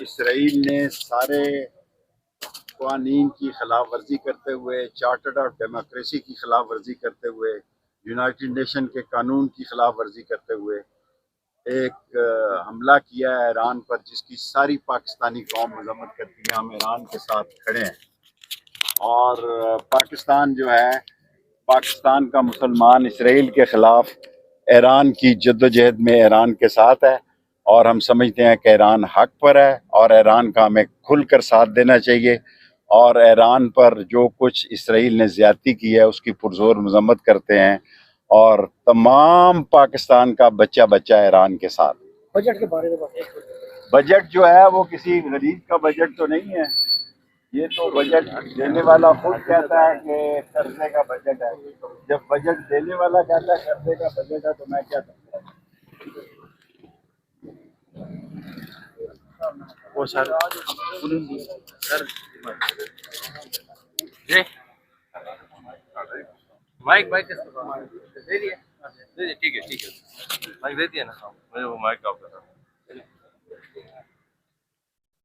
Israel ने सारे कानून की खिलाफ वर्जी करते हुए, चार्टर ऑफ डेमोक्रेसी की खिलाफ वर्जी करते हुए, यूनाइटेड नेशन के कानून की खिलाफ वर्जी करते हुए एक हमला किया है ईरान पर, जिसकी सारी पाकिस्तानी कौम मजम्मत करती है। हम ईरान के साथ खड़े हैं और पाकिस्तान जो है, पाकिस्तान का मुसलमान इसराइल के खिलाफ ईरान की जद्दोजहद में ईरान के साथ है और हम समझते हैं कि ईरान हक पर है और ईरान का हमें खुलकर साथ देना चाहिए। और ईरान पर जो कुछ इसराइल ने ज्यादती की है उसकी पुरजोर मजम्मत करते हैं और तमाम पाकिस्तान का बच्चा बच्चा ईरान के साथ। बजट के बारे में बात, बजट जो है वो किसी गरीब का बजट तो नहीं है, ये तो बजट देने वाला खुद कहता है कि कर्जे का बजट है। जब बजट देने वाला कहता है कर्जे का बजट है तो मैं क्या कहता हूँ। वो सर माइक माइक दे दिए, ठीक है माइक दे दिया ना, मुझे वो माइक ऑफ कर रहा हूँ।